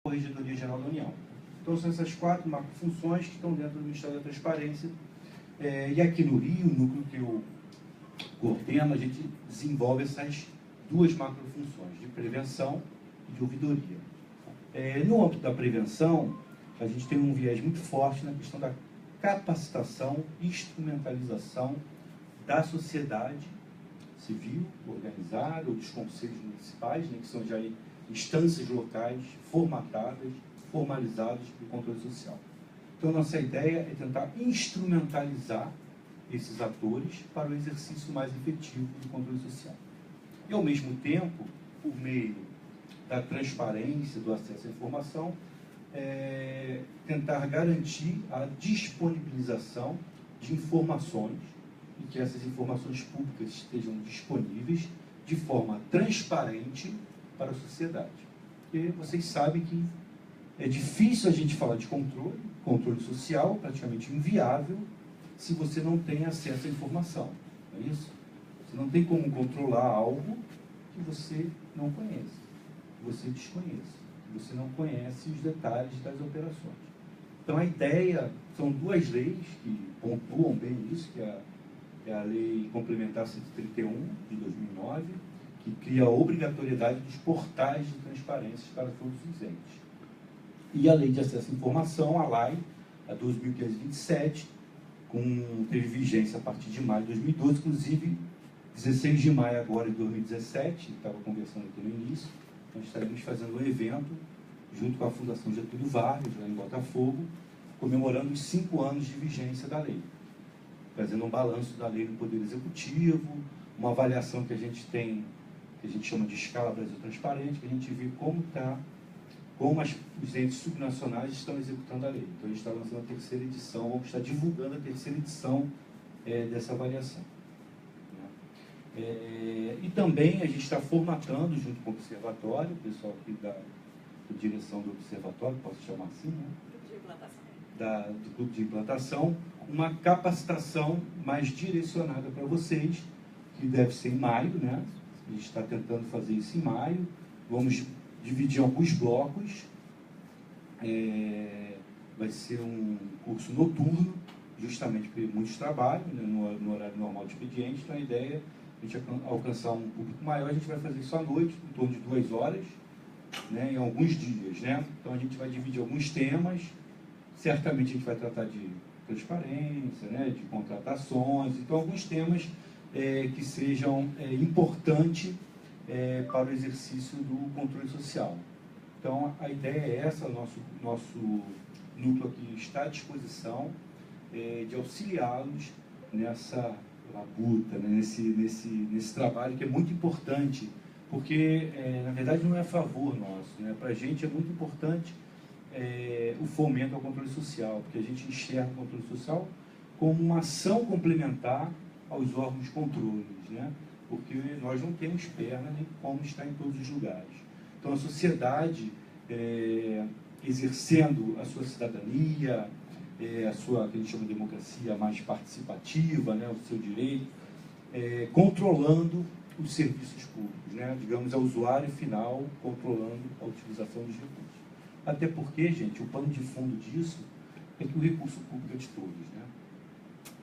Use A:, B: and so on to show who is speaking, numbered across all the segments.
A: Corregedoria Geral da União. Então, são essas 4 macrofunções que estão dentro do Ministério da Transparência. E aqui no Rio, o núcleo que eu coordeno, a gente desenvolve essas 2 macrofunções, de prevenção e de ouvidoria. No âmbito da prevenção, a gente tem um viés muito forte na questão da capacitação e instrumentalização da sociedade civil organizada, ou dos conselhos municipais, né, que são já instâncias locais formatadas, formalizadas do controle social. Então, nossa ideia é tentar instrumentalizar esses atores para o exercício mais efetivo do controle social. E, ao mesmo tempo, por meio da transparência, do acesso à informação, tentar garantir a disponibilização de informações e que essas informações públicas estejam disponíveis de forma transparente para a sociedade. Porque vocês sabem que é difícil a gente falar de controle social, praticamente inviável, se você não tem acesso à informação. Não é isso? Você não tem como controlar algo que você não conhece, que você desconhece, que você não conhece os detalhes das operações. Então, a ideia, são 2 leis que pontuam bem isso, que é a Lei Complementar 131, de 2009, que cria a obrigatoriedade dos portais de transparência para todos os entes. E a Lei de Acesso à Informação, a LAI, a 2527, teve vigência a partir de maio de 2012, inclusive 16 de maio agora de 2017, estava conversando aqui no início, nós estaremos fazendo um evento junto com a Fundação Getúlio Vargas, lá em Botafogo, comemorando os 5 anos de vigência da lei, fazendo um balanço da lei no Poder Executivo, uma avaliação que a gente tem, que a gente chama de escala Brasil Transparente, que a gente vê como os entes subnacionais estão executando a lei. Então, a gente está lançando a 3ª edição, vamos estar divulgando a 3ª edição dessa avaliação. E também a gente está formatando, junto com o Observatório, o pessoal aqui da direção do Observatório, posso chamar assim, né? Do Clube de Implantação, uma capacitação mais direcionada para vocês, que deve ser em maio, né? A gente está tentando fazer isso em maio. Vamos dividir em alguns blocos. Vai ser um curso noturno, justamente porque muitos trabalham, né, no horário normal de expediente. Então, a ideia é a gente alcançar um público maior. A gente vai fazer isso à noite, em torno de 2 horas, né, em alguns dias, né? Então, a gente vai dividir alguns temas. Certamente, a gente vai tratar de transparência, né, de contratações. Então, alguns temas que sejam importantes para o exercício do controle social. Então, a ideia é essa, nosso núcleo aqui está à disposição de auxiliá-los nessa labuta, né, nesse trabalho que é muito importante, porque, na verdade, não é a favor nosso, né? Para a gente é muito importante o fomento ao controle social, porque a gente enxerga o controle social como uma ação complementar aos órgãos de controles, né? Porque nós não temos perna nem como estar em todos os lugares. Então, a sociedade, exercendo a sua cidadania, a sua, que a gente chama de democracia mais participativa, né, o seu direito, controlando os serviços públicos, né? Digamos, a usuário final controlando a utilização dos recursos. Até porque, gente, o pano de fundo disso é que o recurso público é de todos, né?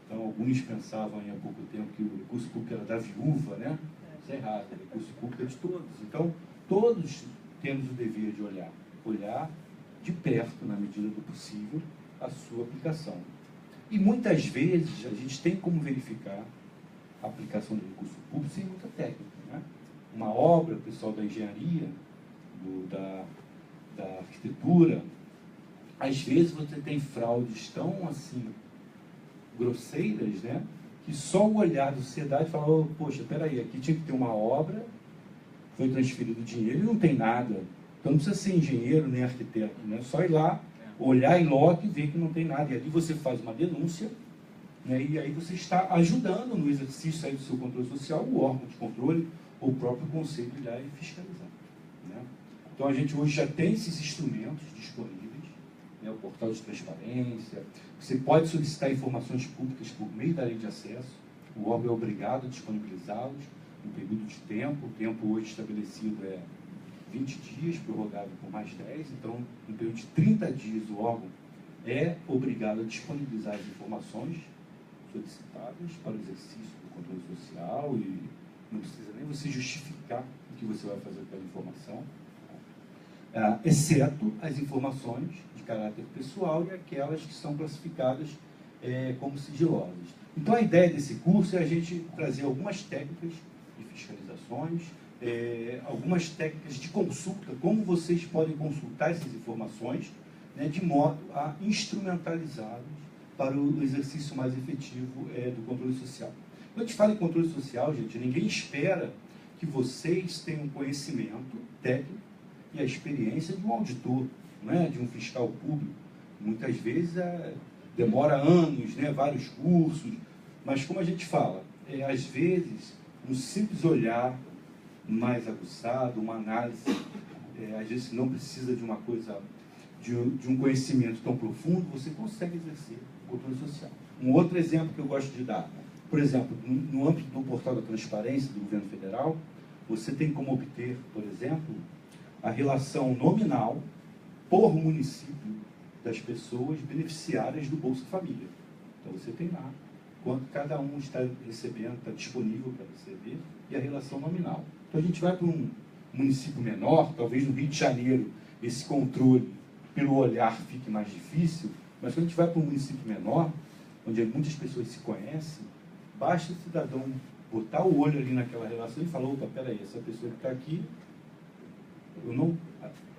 A: Então, alguns pensavam há pouco tempo que o recurso público era da viúva, né? Isso é errado, o recurso público é de todos. Então, todos temos o dever de olhar de perto, na medida do possível, a sua aplicação. E muitas vezes a gente tem como verificar a aplicação do recurso público sem muita técnica, né? Uma obra, o pessoal da engenharia, da arquitetura, às vezes você tem fraudes tão assim grosseiras, né, que só o olhar da sociedade fala, oh, poxa, peraí, aqui tinha que ter uma obra, foi transferido dinheiro e não tem nada. Então não precisa ser engenheiro nem arquiteto, né? Só ir lá, olhar em loco e ver que não tem nada. E ali você faz uma denúncia, né, e aí você está ajudando no exercício aí do seu controle social, o órgão de controle ou o próprio conselho ir lá e fiscalizar, né? Então a gente hoje já tem esses instrumentos disponíveis, né, o portal de transparência. Você pode solicitar informações públicas por meio da lei de acesso, o órgão é obrigado a disponibilizá-los no período de tempo. O tempo hoje estabelecido é 20 dias, prorrogável por mais 10, então, no período de 30 dias, o órgão é obrigado a disponibilizar as informações solicitadas para o exercício do controle social e não precisa nem você justificar o que você vai fazer com aquela informação, exceto as informações de caráter pessoal e aquelas que são classificadas como sigilosas. Então, a ideia desse curso é a gente trazer algumas técnicas de fiscalizações, algumas técnicas de consulta, como vocês podem consultar essas informações, né, de modo a instrumentalizá-las para o exercício mais efetivo do controle social. Quando a gente fala em controle social, gente, ninguém espera que vocês tenham conhecimento técnico e a experiência de um auditor, né, de um fiscal público. Muitas vezes demora anos, né, vários cursos, mas como a gente fala, às vezes um simples olhar mais aguçado, uma análise, às vezes não precisa de uma coisa, de um conhecimento tão profundo, você consegue exercer o controle social. Um outro exemplo que eu gosto de dar, por exemplo, no âmbito do portal da transparência do governo federal, você tem como obter, por exemplo, a relação nominal por município das pessoas beneficiárias do Bolsa Família. Então você tem lá quanto cada um está recebendo, está disponível para receber, e a relação nominal. Então a gente vai para um município menor, talvez no Rio de Janeiro, esse controle pelo olhar fique mais difícil, mas quando a gente vai para um município menor, onde muitas pessoas se conhecem, basta o cidadão botar o olho ali naquela relação e falar, opa, peraí, essa pessoa que está aqui,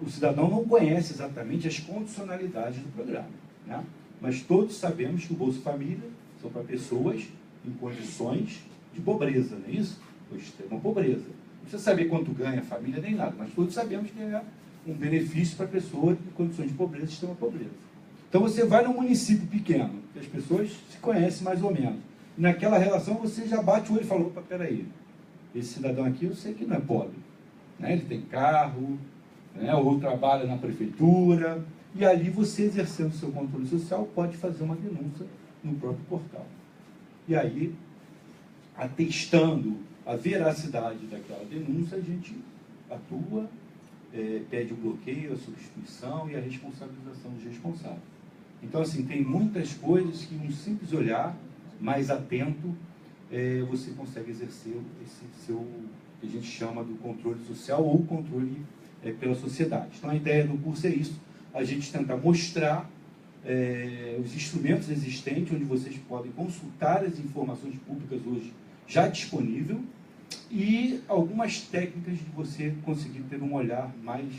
A: o cidadão não conhece exatamente as condicionalidades do programa, né? Mas todos sabemos que o Bolsa Família são para pessoas em condições de pobreza, não é isso? Ou extrema pobreza. Não precisa saber quanto ganha a família nem nada, mas todos sabemos que é um benefício para a pessoa em condições de pobreza, extrema pobreza. Então você vai num município pequeno, que as pessoas se conhecem mais ou menos. E naquela relação você já bate o olho e fala, opa, peraí, esse cidadão aqui eu sei que não é pobre, né? Ele tem carro, né? Ou trabalha na prefeitura, e ali você, exercendo o seu controle social, pode fazer uma denúncia no próprio portal. E aí, atestando a veracidade daquela denúncia, a gente atua, pede o bloqueio, a substituição e a responsabilização dos responsáveis. Então, assim, tem muitas coisas que um simples olhar mais atento, você consegue exercer esse seu, que a gente chama do controle social ou controle pela sociedade. Então, a ideia do curso é isso, a gente tentar mostrar os instrumentos existentes, onde vocês podem consultar as informações públicas hoje já disponível, e algumas técnicas de você conseguir ter um olhar mais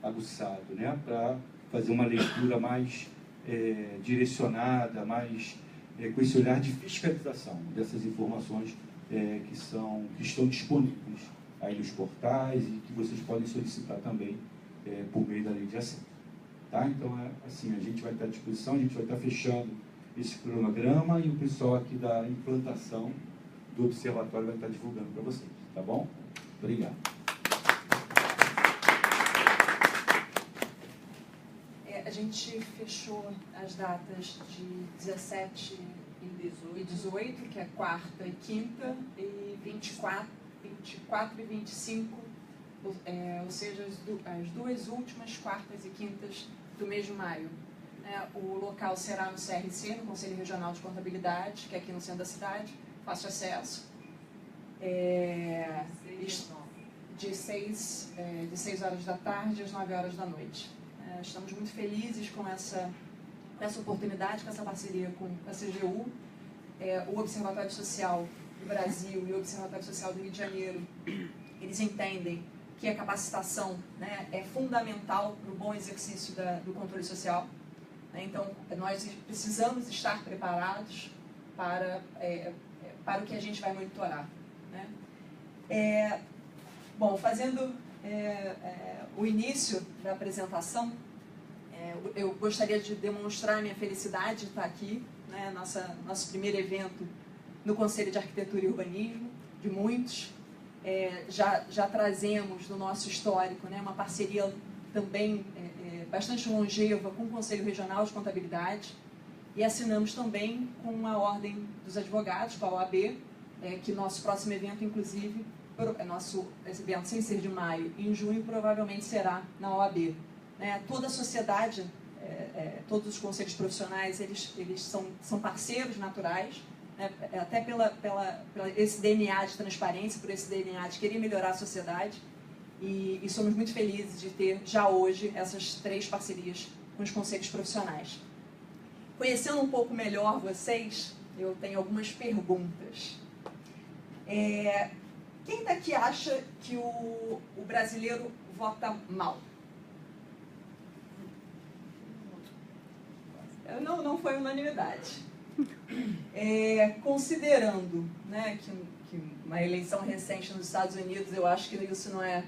A: aguçado, né, para fazer uma leitura mais direcionada, mais com esse olhar de fiscalização dessas informações que estão disponíveis aí nos portais e que vocês podem solicitar também por meio da lei de acesso. Tá? Então, assim, a gente vai estar à disposição, a gente vai estar fechando esse cronograma e o pessoal aqui da implantação do observatório vai estar divulgando para vocês, tá bom? Obrigado.
B: A gente fechou as datas de 17 e 18, que é quarta e quinta, e 24 e 25, ou seja, as duas últimas quartas e quintas do mês de maio. O local será no CRC, no Conselho Regional de Contabilidade, que é aqui no centro da cidade, fácil acesso. De 6 horas da tarde às 9 horas da noite. Estamos muito felizes com essa oportunidade, com essa parceria com a CGU, o Observatório Social do Brasil e o Observatório Social do Rio de Janeiro. Eles entendem que a capacitação, né, é fundamental para o bom exercício do controle social. Então, nós precisamos estar preparados para o que a gente vai monitorar. Né? Bom, fazendo o início da apresentação, eu gostaria de demonstrar a minha felicidade de estar aqui, né, nosso primeiro evento no Conselho de Arquitetura e Urbanismo, de muitos. Já trazemos no nosso histórico, né, uma parceria também bastante longeva com o Conselho Regional de Contabilidade, e assinamos também com a Ordem dos Advogados, com a OAB, que nosso próximo evento, inclusive, esse evento, sem ser de maio, em junho provavelmente será na OAB. Né? Toda a sociedade, todos os conselhos profissionais, eles são parceiros naturais, né? Até pela esse DNA de transparência, por esse DNA de querer melhorar a sociedade. E somos muito felizes de ter, já hoje, essas 3 parcerias com os conselhos profissionais. Conhecendo um pouco melhor vocês, eu tenho algumas perguntas. Quem daqui acha que o brasileiro vota mal? Não foi unanimidade. Considerando, né, que uma eleição recente nos Estados Unidos, eu acho que isso não é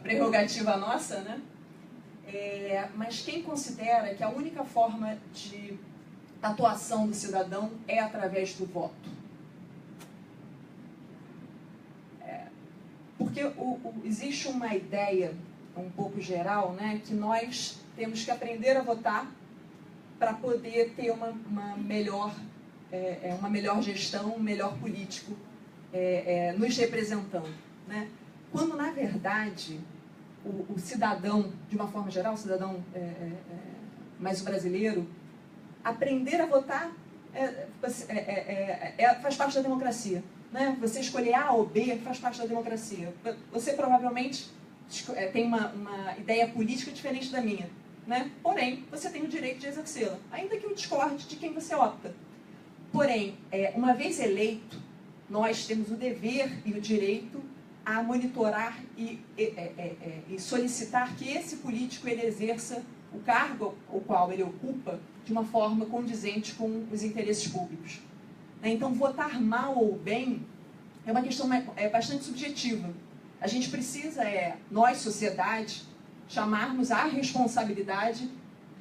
B: prerrogativa nossa, né? Mas quem considera que a única forma de atuação do cidadão é através do voto? Porque existe uma ideia um pouco geral, né, que nós temos que aprender a votar para poder ter uma melhor gestão, um melhor político nos representando, né? Quando, na verdade, o cidadão, de uma forma geral, o cidadão mais brasileiro, aprender a votar faz parte da democracia. Né? Você escolher A ou B faz parte da democracia. Você provavelmente tem uma ideia política diferente da minha. Né? Porém, você tem o direito de exercê-la, ainda que eu discorde de quem você opta. Porém, uma vez eleito, nós temos o dever e o direito a monitorar e solicitar que esse político ele exerça o cargo o qual ele ocupa de uma forma condizente com os interesses públicos. Então, votar mal ou bem é uma questão bastante subjetiva. A gente precisa, nós, sociedade, chamarmos a responsabilidade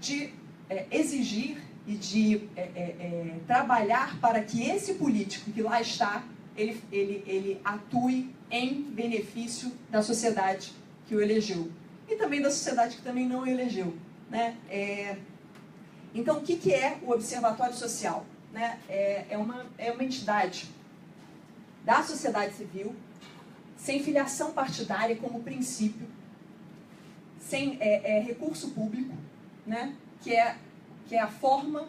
B: de exigir e de trabalhar para que esse político que lá está, ele atue em benefício da sociedade que o elegeu. E também da sociedade que também não o elegeu. Né? Então, o que é o Observatório Social? Né? É uma entidade da sociedade civil, sem filiação partidária como princípio, sem recurso público, né? que é a forma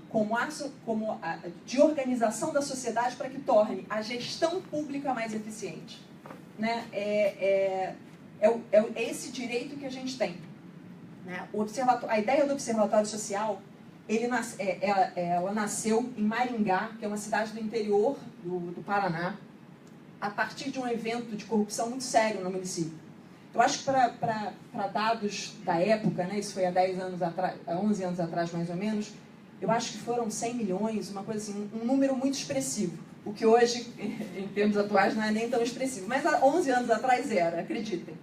B: de organização da sociedade para que torne a gestão pública mais eficiente. Né? É esse direito que a gente tem. Né? A ideia do Observatório Social, ela nasceu em Maringá, que é uma cidade do interior do Paraná, a partir de um evento de corrupção muito sério no município. Eu acho que para dados da época, né, isso foi há 11 anos atrás mais ou menos, eu acho que foram 100 milhões, uma coisa assim, um número muito expressivo. O que hoje, em termos atuais, não é nem tão expressivo. Mas há 11 anos atrás era, acreditem.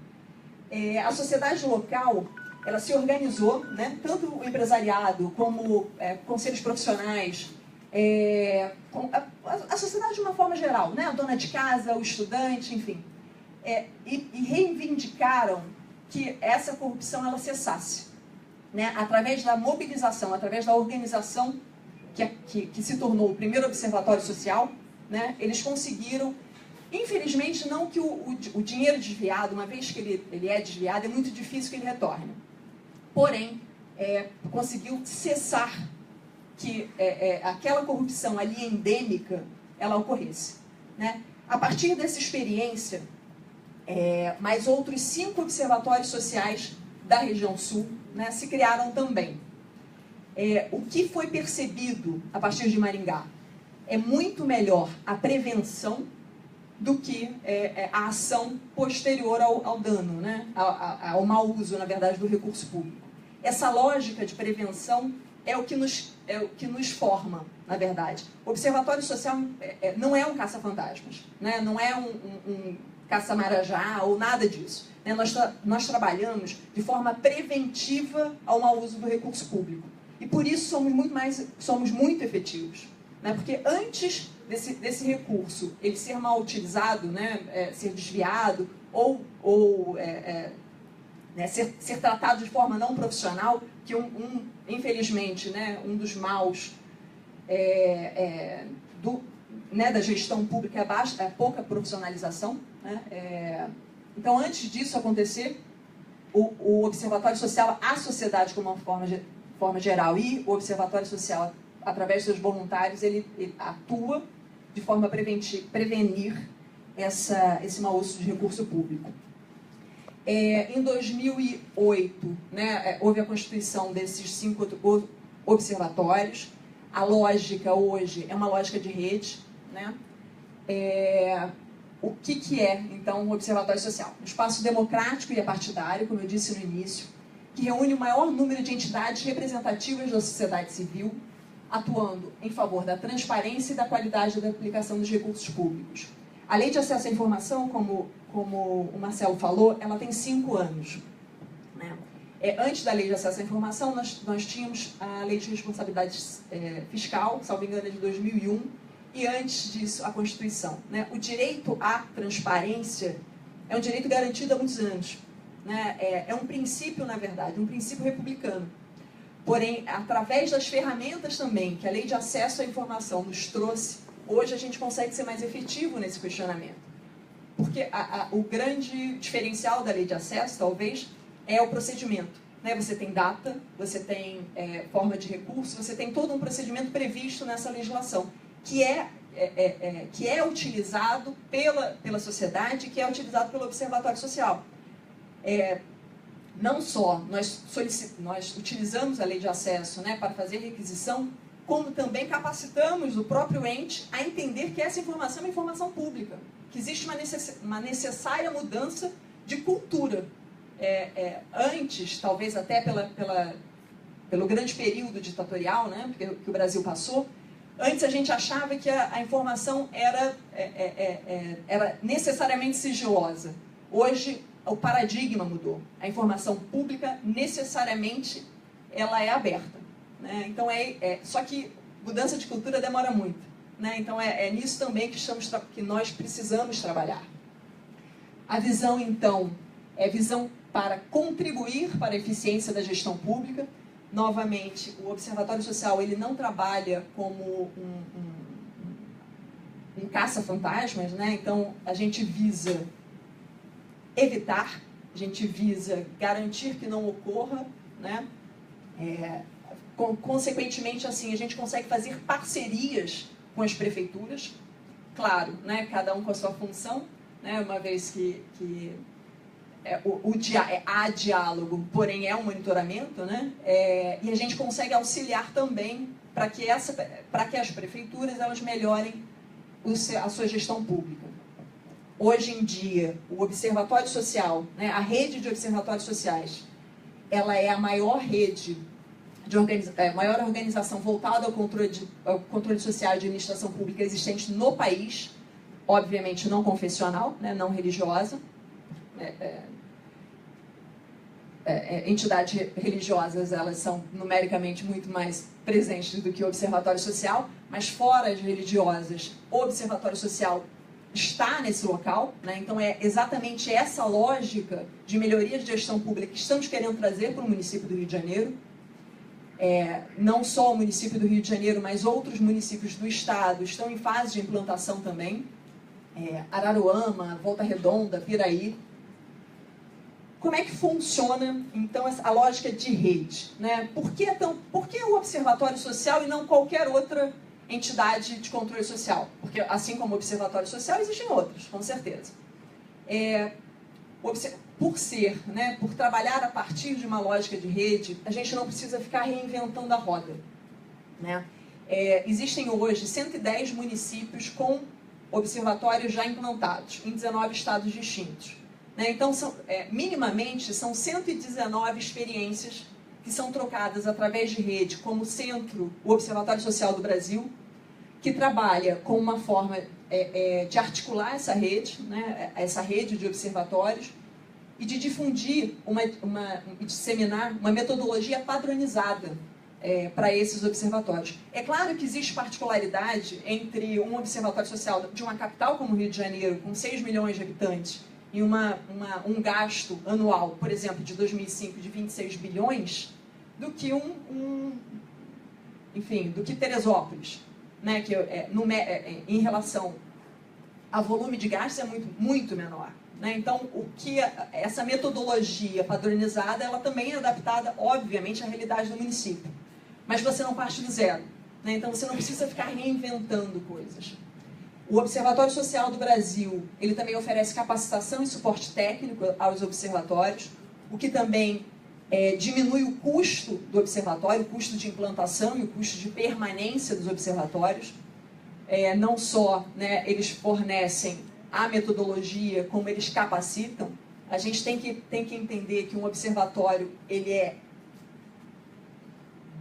B: A sociedade local, ela se organizou, né, tanto o empresariado como conselhos profissionais, a sociedade de uma forma geral, né, a dona de casa, o estudante, enfim. E reivindicaram que essa corrupção ela cessasse, né, através da mobilização, através da organização que se tornou o primeiro observatório social. Né, eles conseguiram, infelizmente, não que o dinheiro desviado, uma vez que ele é desviado, é muito difícil que ele retorne. Porém, conseguiu cessar que aquela corrupção ali endêmica, ela ocorresse. Né? A partir dessa experiência, mais outros 5 observatórios sociais da região sul, né, se criaram também. O que foi percebido a partir de Maringá? É muito melhor a prevenção do que a ação posterior ao dano, né? ao mau uso, na verdade, do recurso público. Essa lógica de prevenção é o que nos forma, na verdade. O Observatório Social não é um caça-fantasmas, né? Não é um caça-marajá ou nada disso. Né? Nós trabalhamos de forma preventiva ao mau uso do recurso público. E por isso somos muito efetivos. Né? Porque antes desse recurso ele ser mal utilizado, né? Ser desviado ou né? ser tratado de forma não profissional, que infelizmente, né? Um dos maus né? da gestão pública é a pouca profissionalização. né? Então, antes disso acontecer, o Observatório Social, a sociedade como uma forma geral, e o Observatório Social, através dos voluntários, ele atua de forma a prevenir esse mau uso de recurso público. Em 2008, né, houve a constituição desses 5 observatórios. A lógica hoje é uma lógica de rede, né? O que é, então, um observatório social? Um espaço democrático e apartidário, como eu disse no início, que reúne o maior número de entidades representativas da sociedade civil, atuando em favor da transparência e da qualidade da aplicação dos recursos públicos. A Lei de Acesso à Informação, como o Marcelo falou, ela tem 5 anos. Né? Antes da Lei de Acesso à Informação, nós tínhamos a Lei de Responsabilidade Fiscal, salvo engano, de 2001, e antes disso, a Constituição. Né? O direito à transparência é um direito garantido há muitos anos. Né? É um princípio, na verdade, um princípio republicano. Porém, através das ferramentas também que a Lei de Acesso à Informação nos trouxe, hoje a gente consegue ser mais efetivo nesse questionamento. Porque o grande diferencial da Lei de Acesso, talvez, é o procedimento. Né? Você tem data, você tem forma de recurso, você tem todo um procedimento previsto nessa legislação, que é utilizado pela sociedade, que é utilizado pelo Observatório Social. Não só nós utilizamos a Lei de Acesso, né, para fazer requisição, como também capacitamos o próprio ente a entender que essa informação é uma informação pública, que existe uma necessária mudança de cultura. Antes, talvez até pelo grande período ditatorial, né, que o Brasil passou, antes a gente achava que a informação era necessariamente sigilosa. Hoje, o paradigma mudou. A informação pública, necessariamente, ela é aberta. Né? Então, só que mudança de cultura demora muito. Né? Então, é nisso também que nós precisamos trabalhar. A visão, então, é visão para contribuir para a eficiência da gestão pública. Novamente, o Observatório Social ele não trabalha como um caça-fantasmas, né? Então, a gente visa evitar, a gente visa garantir que não ocorra, né? Consequentemente, assim, a gente consegue fazer parcerias com as prefeituras, claro, né? Cada um com a sua função, né? Uma vez que há diálogo, porém é um monitoramento, né? E a gente consegue auxiliar também para que as prefeituras elas melhorem a sua gestão pública. Hoje em dia, o Observatório Social, né, a rede de observatórios sociais, ela é a maior rede, maior organização voltada ao controle social e administração pública existente no país, obviamente não confessional, né, não religiosa. Entidades religiosas, elas são numericamente muito mais presentes do que o Observatório Social, mas fora as religiosas, o Observatório Social está nesse local, né? Então é exatamente essa lógica de melhoria de gestão pública que estamos querendo trazer para o município do Rio de Janeiro. Não só o município do Rio de Janeiro, mas outros municípios do estado estão em fase de implantação também. Araruama, Volta Redonda, Piraí. Como é que funciona, então, a lógica de rede? Né? Por que o Observatório Social e não qualquer outra entidade de controle social? Porque, assim como o Observatório Social, existem outros, com certeza. Por trabalhar a partir de uma lógica de rede, a gente não precisa ficar reinventando a roda. Né? Existem hoje 110 municípios com observatórios já implantados, em 19 estados distintos. Né? Então, minimamente, são 119 experiências que são trocadas através de rede, como centro, o Observatório Social do Brasil, que trabalha com uma forma de articular essa rede, né? Essa rede de observatórios, e de difundir e disseminar uma metodologia padronizada para esses observatórios. É claro que existe particularidade entre um observatório social de uma capital como o Rio de Janeiro, com 6 milhões de habitantes, e um gasto anual, por exemplo, de 2005 de 26 bilhões, do que do que Teresópolis, né? Que em relação a volume de gastos é muito menor. Né? Então, essa metodologia padronizada, ela também é adaptada, obviamente, à realidade do município. Mas você não parte do zero. Né? Então, você não precisa ficar reinventando coisas. O Observatório Social do Brasil, ele também oferece capacitação e suporte técnico aos observatórios, o que também diminui o custo do observatório, o custo de implantação e o custo de permanência dos observatórios. Não só, né, eles fornecem a metodologia, como eles capacitam. A gente tem que entender que um observatório ele é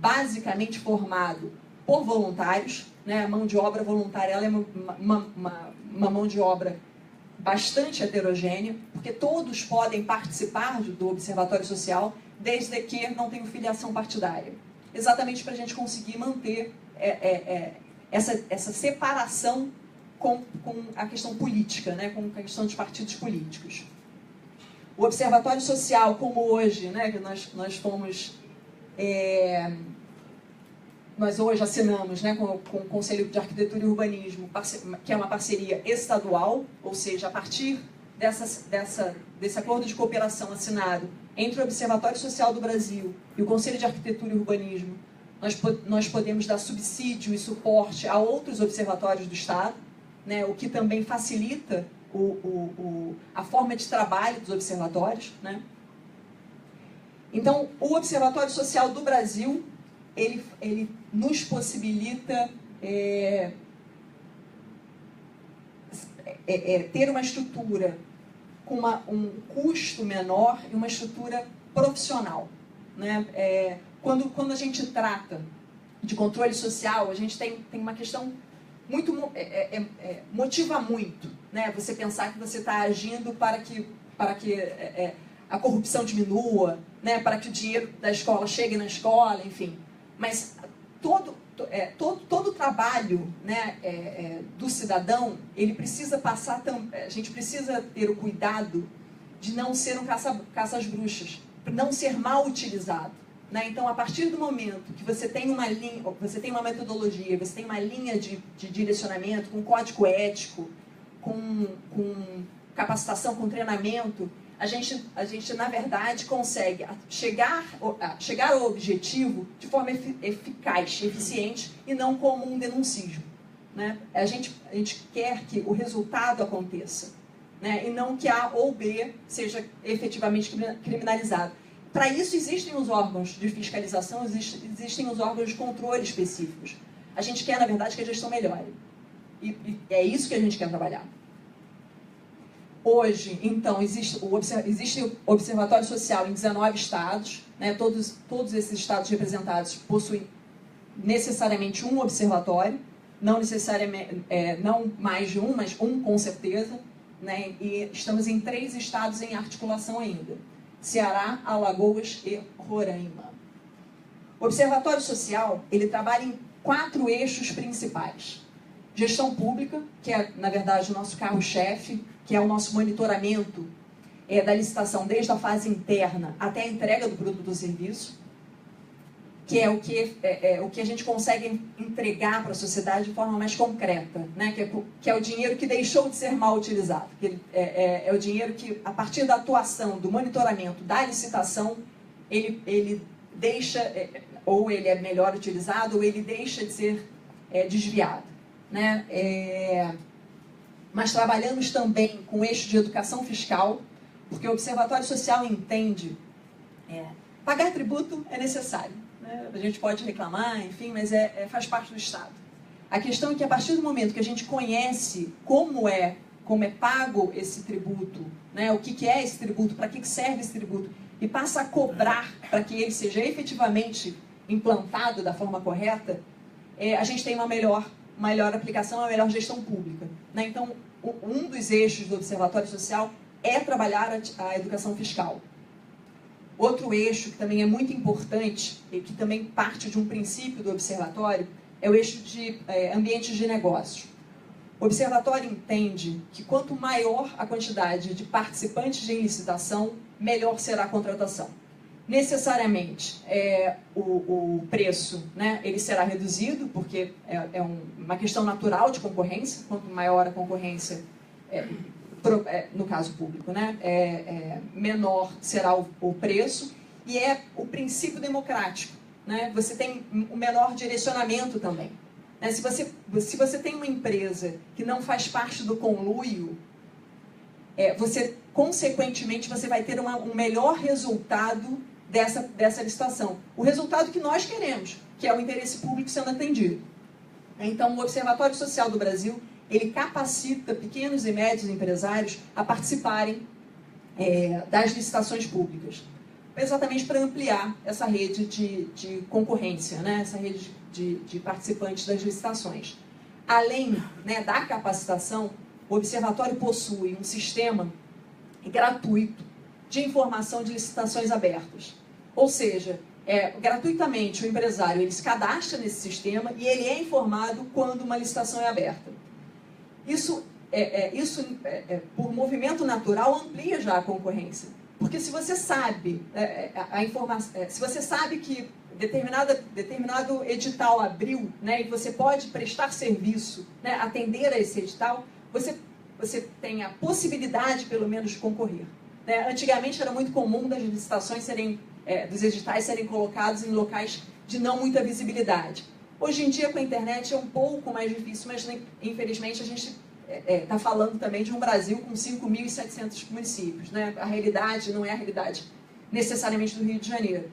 B: basicamente formado por voluntários, né? A mão de obra voluntária ela é uma mão de obra bastante heterogênea, porque todos podem participar do Observatório Social, desde que não tenham filiação partidária. Exatamente para a gente conseguir manter essa separação com a questão política, né? Com a questão dos partidos políticos. O Observatório Social, como hoje, né, que nós fomos... Nós hoje assinamos, né, com o Conselho de Arquitetura e Urbanismo, que é uma parceria estadual, ou seja, a partir desse acordo de cooperação assinado entre o Observatório Social do Brasil e o Conselho de Arquitetura e Urbanismo, nós podemos dar subsídio e suporte a outros observatórios do Estado, né, o que também facilita a forma de trabalho dos observatórios. Né? Então, o Observatório Social do Brasil, ele nos possibilita ter uma estrutura com um custo menor e uma estrutura profissional. Né? Quando a gente trata de controle social, a gente tem uma questão muito... motiva muito, né? Você pensar que você está agindo para que a corrupção diminua, né? Para que o dinheiro da escola chegue na escola, enfim. Mas todo o trabalho, né, do cidadão, ele precisa passar... A gente precisa ter o cuidado de não ser um caça-bruxas, não ser mal utilizado. Né? Então, a partir do momento que você tem uma linha, você tem uma metodologia, você tem uma linha de direcionamento, com código ético, com capacitação, com treinamento, a gente, na verdade, consegue chegar ao objetivo de forma eficaz, eficiente, e não como um denuncismo. Né? A gente quer que o resultado aconteça, né? E não que A ou B seja efetivamente criminalizado. Para isso existem os órgãos de fiscalização, existem os órgãos de controle específicos. A gente quer, na verdade, que a gestão melhore. E é isso que a gente quer trabalhar. Hoje, então, existe o Observatório Social em 19 estados. Né? Todos esses estados representados possuem necessariamente um observatório. Não necessariamente, não mais de um, mas um com certeza. Né? E estamos em 3 estados em articulação ainda. Ceará, Alagoas e Roraima. O Observatório Social, ele trabalha em 4 eixos principais. Gestão pública, que é, na verdade, o nosso carro-chefe, que é o nosso monitoramento da licitação desde a fase interna até a entrega do produto ou serviço, que é o que a gente consegue entregar para a sociedade de forma mais concreta, né? que é o dinheiro que deixou de ser mal utilizado, que é o dinheiro que, a partir da atuação, do monitoramento, da licitação, ele deixa, ou ele é melhor utilizado, ou ele deixa de ser desviado. Né? Mas trabalhamos também com o eixo de educação fiscal, porque o Observatório Social entende pagar tributo é necessário. A gente pode reclamar, enfim, mas faz parte do Estado. A questão é que, a partir do momento que a gente conhece como é pago esse tributo, né, o que é esse tributo, para que serve esse tributo, e passa a cobrar para que ele seja efetivamente implantado da forma correta, a gente tem uma melhor aplicação, uma melhor gestão pública. Né? Então, um dos eixos do Observatório Social é trabalhar a educação fiscal. Outro eixo que também é muito importante, e que também parte de um princípio do observatório, é o eixo de ambientes de negócio. O observatório entende que quanto maior a quantidade de participantes em licitação, melhor será a contratação. Necessariamente, o preço, né, ele será reduzido, porque uma questão natural de concorrência. Quanto maior a concorrência, no caso público, né? Menor será o preço, e é o princípio democrático, né? Você tem um menor direcionamento também. Né? Se você tem uma empresa que não faz parte do conluio, consequentemente, você vai ter um melhor resultado dessa licitação. O resultado que nós queremos, que é o interesse público sendo atendido. Então, o Observatório Social do Brasil, ele capacita pequenos e médios empresários a participarem das licitações públicas, exatamente para ampliar essa rede de concorrência, né? Essa rede de participantes das licitações. Além, né, da capacitação, o Observatório possui um sistema gratuito de informação de licitações abertas. Ou seja, gratuitamente o empresário ele se cadastra nesse sistema e ele é informado quando uma licitação é aberta. Isso, por movimento natural, amplia já a concorrência. Porque se você sabe se você sabe que determinado edital abriu, né, e você pode prestar serviço, né, atender a esse edital, você tem a possibilidade, pelo menos, de concorrer. Né? Antigamente era muito comum das licitações dos editais serem colocados em locais de não muita visibilidade. Hoje em dia, com a internet, é um pouco mais difícil, mas infelizmente a gente está falando também de um Brasil com 5.700 municípios. Né? A realidade não é a realidade necessariamente do Rio de Janeiro.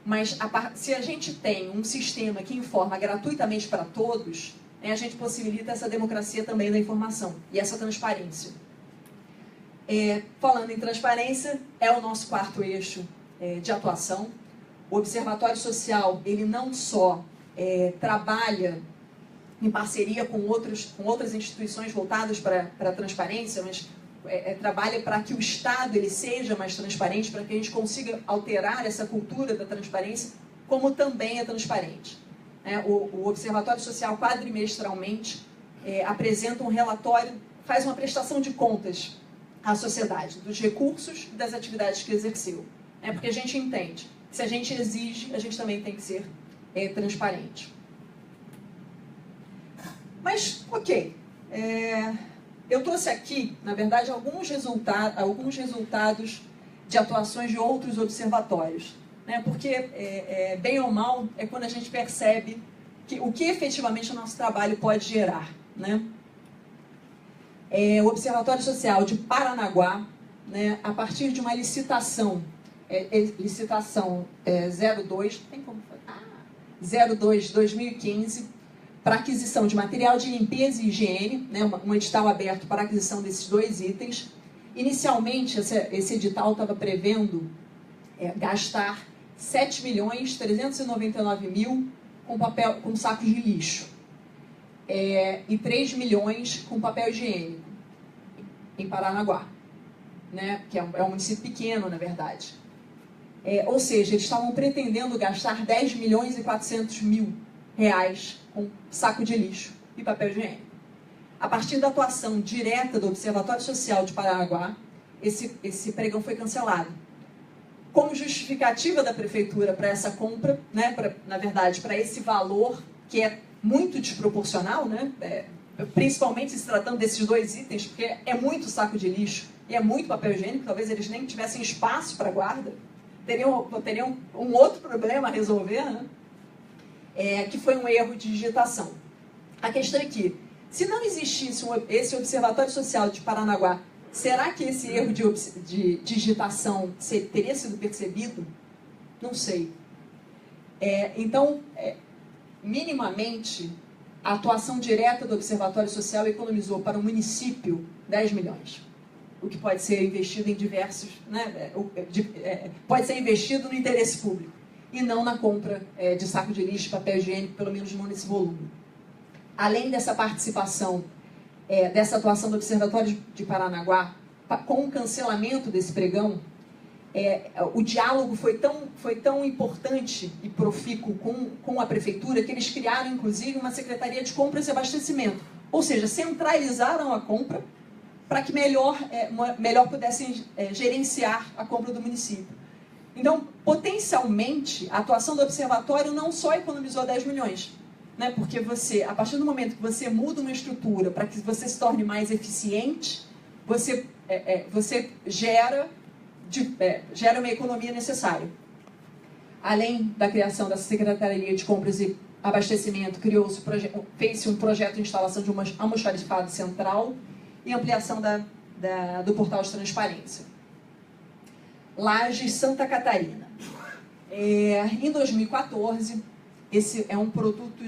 B: Mas se a gente tem um sistema que informa gratuitamente para todos, a gente possibilita essa democracia também da informação e essa transparência. Falando em transparência, é o nosso quarto eixo de atuação. O Observatório Social, ele não só trabalha em parceria com outras instituições voltadas para a transparência, mas trabalha para que o Estado ele seja mais transparente, para que a gente consiga alterar essa cultura da transparência, como também é transparente. O Observatório Social, quadrimestralmente, apresenta um relatório, faz uma prestação de contas à sociedade, dos recursos e das atividades que exerceu. Porque a gente entende que se a gente exige, a gente também tem que ser transparente. Mas, ok, eu trouxe aqui, na verdade, alguns resultados de atuações de outros observatórios. Né? Porque, bem ou mal, é quando a gente percebe o que efetivamente o nosso trabalho pode gerar. Né? O Observatório Social de Paranaguá, né, a partir de uma licitação, licitação 02/2015, para aquisição de material de limpeza e higiene, né, um edital aberto para a aquisição desses dois itens. Inicialmente, esse edital estava prevendo gastar 7.399.000 com sacos de lixo e 3 milhões com papel higiênico em Paranaguá, né, que é um município pequeno, na verdade. Ou seja, eles estavam pretendendo gastar 10.400.000 reais com saco de lixo e papel higiênico. A partir da atuação direta do Observatório Social de Paranaguá, esse pregão foi cancelado. Como justificativa da prefeitura para essa compra, né, na verdade, para esse valor que é muito desproporcional, né, principalmente se tratando desses dois itens, porque é muito saco de lixo e é muito papel higiênico, talvez eles nem tivessem espaço para guarda, teriam um outro problema a resolver, né? Que foi um erro de digitação. A questão é que, se não existisse esse Observatório Social de Paranaguá, será que esse erro de digitação teria sido percebido? Não sei. Então, minimamente, a atuação direta do Observatório Social economizou para o município 10 milhões. O que pode ser investido em diversos... Né, pode ser investido no interesse público e não na compra de saco de lixo e papel higiênico, pelo menos não nesse volume. Além dessa participação, dessa atuação do Observatório de Paranaguá, com o cancelamento desse pregão, o diálogo foi tão importante e profícuo com a prefeitura que eles criaram, inclusive, uma Secretaria de Compras e Abastecimento. Ou seja, centralizaram a compra para que melhor pudessem gerenciar a compra do município. Então, potencialmente, a atuação do observatório não só economizou 10 milhões, porque a partir do momento que você muda uma estrutura para que você se torne mais eficiente, você gera uma economia necessária. Além da criação dessa Secretaria de Compras e Abastecimento, fez-se um projeto de instalação de um almoxarifado central e ampliação do portal de transparência. Lages, Santa Catarina. Em 2014, esse é um produto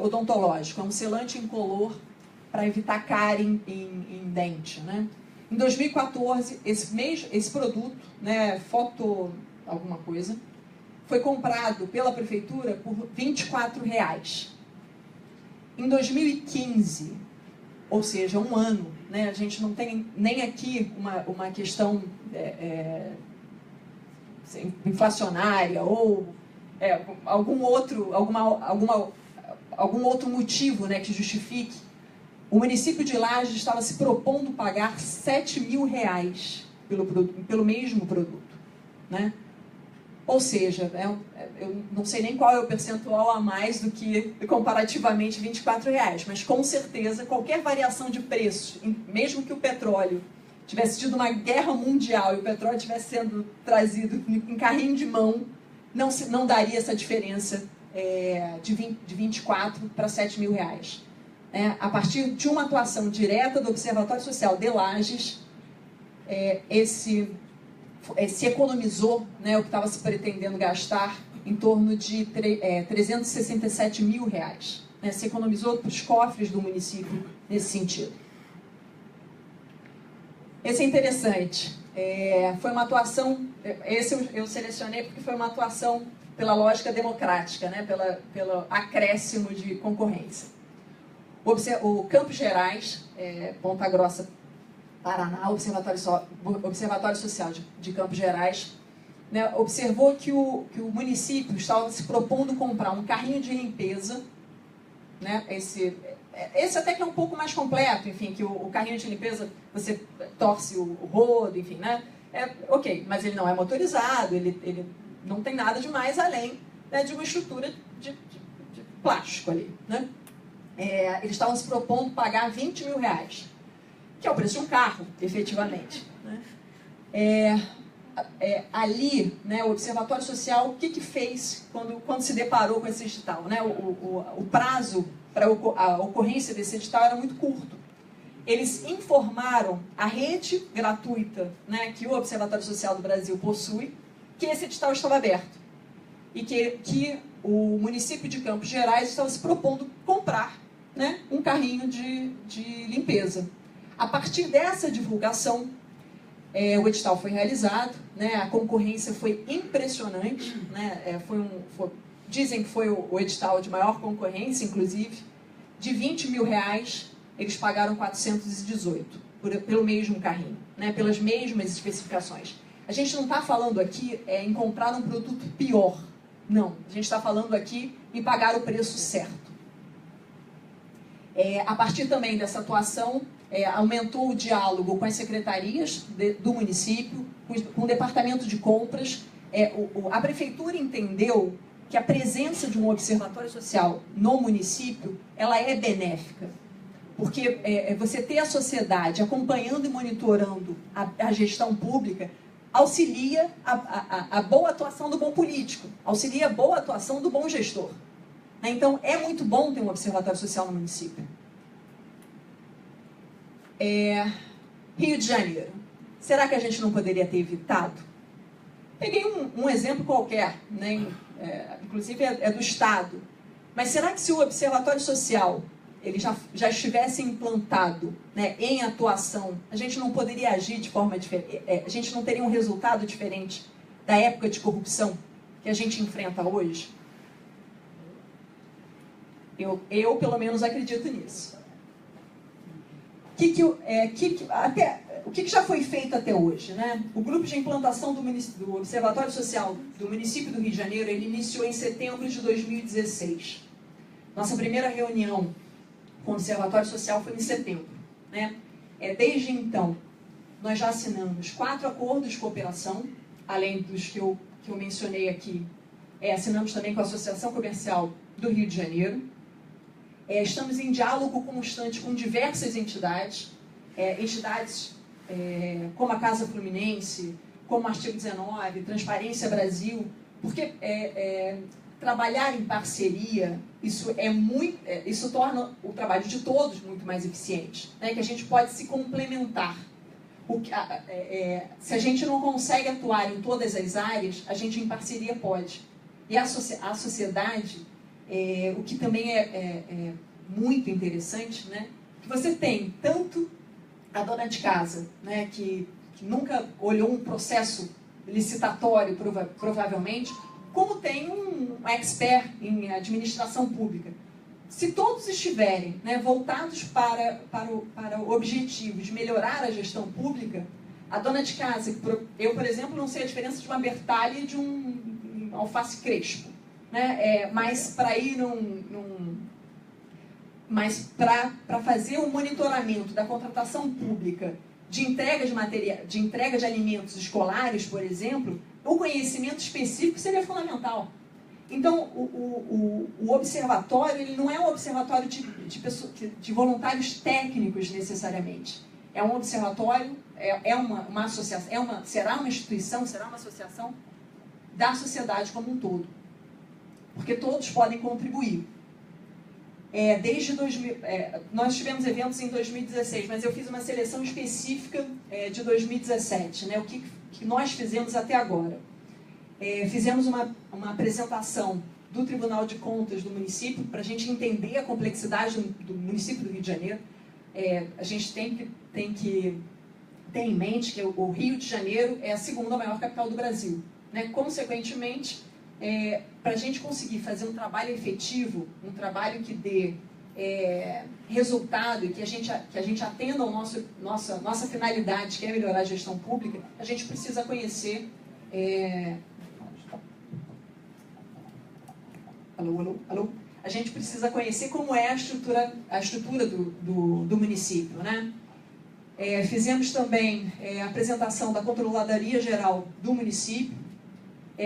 B: odontológico, é um selante incolor para evitar cárie em dente, né? Em 2014, esse produto, né, foto alguma coisa, foi comprado pela prefeitura por R$ 24,00. Em 2015, ou seja, um ano, né, a gente não tem nem aqui uma questão inflacionária ou algum outro motivo, né, que justifique. O município de Lages estava se propondo pagar R$ 7.000 pelo mesmo produto, né? Ou seja, eu não sei nem qual é o percentual a mais do que comparativamente R$ 24,00, mas com certeza qualquer variação de preço, mesmo que o petróleo tivesse tido uma guerra mundial e o petróleo tivesse sendo trazido em carrinho de mão, não daria essa diferença de 24 para R$ 7.000. A partir de uma atuação direta do Observatório Social de Lages, se economizou, né, o que estava se pretendendo gastar em torno de R$ 367.000. Né, se economizou para os cofres do município nesse sentido. Esse é interessante. Foi uma atuação, esse eu selecionei porque foi uma atuação pela lógica democrática, né, pelo acréscimo de concorrência. O Campos Gerais, Ponta Grossa, Paraná, Observatório Social de Campos Gerais, né, observou que o município estava se propondo comprar um carrinho de limpeza, né, esse até que é um pouco mais completo, enfim, que o carrinho de limpeza, você torce o rodo, enfim, né, ok, mas ele não é motorizado, ele não tem nada demais além, né, de uma estrutura de plástico ali, né. Eles estavam se propondo pagar R$ 20.000, que é o preço de um carro, efetivamente, né? Ali, né, o Observatório Social, o que fez quando se deparou com esse edital? Né? O prazo para a ocorrência desse edital era muito curto. Eles informaram a rede gratuita, né, que o Observatório Social do Brasil possui, que esse edital estava aberto e que o município de Campos Gerais estava se propondo comprar, né, um carrinho de limpeza. A partir dessa divulgação, o edital foi realizado, né, a concorrência foi impressionante, né, dizem que foi o edital de maior concorrência, inclusive. De R$ 20.000, eles pagaram 418 pelo mesmo carrinho, né, pelas mesmas especificações. A gente não está falando aqui em comprar um produto pior, não. A gente está falando aqui em pagar o preço certo. A partir também dessa atuação, aumentou o diálogo com as secretarias do município, com o departamento de compras. A prefeitura entendeu que a presença de um observatório social no município, ela é benéfica. Porque você ter a sociedade acompanhando e monitorando a gestão pública auxilia a boa atuação do bom político, auxilia a boa atuação do bom gestor. Então, é muito bom ter um observatório social no município. Rio de Janeiro. Será que a gente não poderia ter evitado? Peguei um exemplo qualquer, né? Inclusive é do Estado. Mas será que se o observatório social ele já estivesse implantado, né, em atuação, a gente não poderia agir de forma diferente? A gente não teria um resultado diferente da época de corrupção que a gente enfrenta hoje? Eu pelo menos, acredito nisso. O que já foi feito até hoje? Né? O grupo de implantação do Observatório Social do município do Rio de Janeiro, ele iniciou em setembro de 2016. Nossa primeira reunião com o Observatório Social foi em setembro. Né? Desde então, nós já assinamos 4 acordos de cooperação, além dos que eu mencionei aqui. Assinamos também com a Associação Comercial do Rio de Janeiro. Estamos em diálogo constante com diversas entidades como a Casa Fluminense, como o Artigo 19, Transparência Brasil, porque trabalhar em parceria, isso torna o trabalho de todos muito mais eficiente, né? Que a gente pode se complementar. Se a gente não consegue atuar em todas as áreas, a gente em parceria pode. E a sociedade, o que também é muito interessante, né? Que você tem tanto a dona de casa, né, que nunca olhou um processo licitatório, provavelmente, como tem um expert em administração pública. Se todos estiverem, né, voltados para o objetivo de melhorar a gestão pública, a dona de casa, eu, por exemplo, não sei a diferença de uma Bertale e de um alface crespo, né, mas para ir mas para fazer o monitoramento da contratação pública de entrega de entrega de alimentos escolares, por exemplo, o conhecimento específico seria fundamental. Então, o observatório, ele não é um observatório de voluntários técnicos, necessariamente. É um observatório, uma associação, será uma instituição, será uma associação da sociedade como um todo. Porque todos podem contribuir. Nós tivemos eventos em 2016, mas eu fiz uma seleção específica de 2017, né, o que nós fizemos até agora. Fizemos uma apresentação do Tribunal de Contas do município, para a gente entender a complexidade do município do Rio de Janeiro. A gente tem que ter em mente que o Rio de Janeiro é a segunda maior capital do Brasil, né? Consequentemente, para a gente conseguir fazer um trabalho efetivo, um trabalho que dê resultado e que a gente atenda a nossa finalidade, que é melhorar a gestão pública, a gente precisa conhecer... Alô? A gente precisa conhecer como é a estrutura do município, né? Fizemos também a apresentação da Controladoria Geral do município,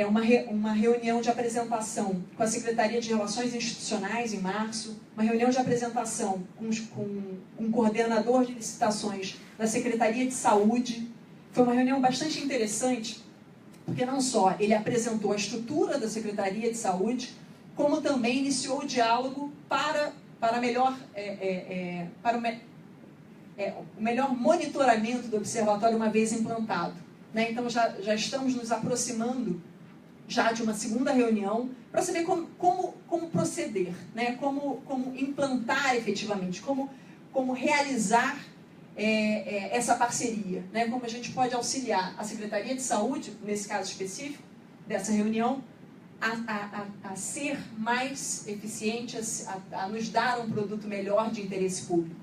B: uma reunião de apresentação com a Secretaria de Relações Institucionais em março, uma reunião de apresentação com um coordenador de licitações da Secretaria de Saúde. Foi uma reunião bastante interessante, porque não só ele apresentou a estrutura da Secretaria de Saúde, como também iniciou o diálogo para o melhor monitoramento do observatório uma vez implantado, né? Então já estamos nos aproximando já de uma segunda reunião para saber como proceder, né? Como implantar efetivamente, como realizar essa parceria, né? Como a gente pode auxiliar a Secretaria de Saúde, nesse caso específico dessa reunião, a ser mais eficiente, a nos dar um produto melhor de interesse público.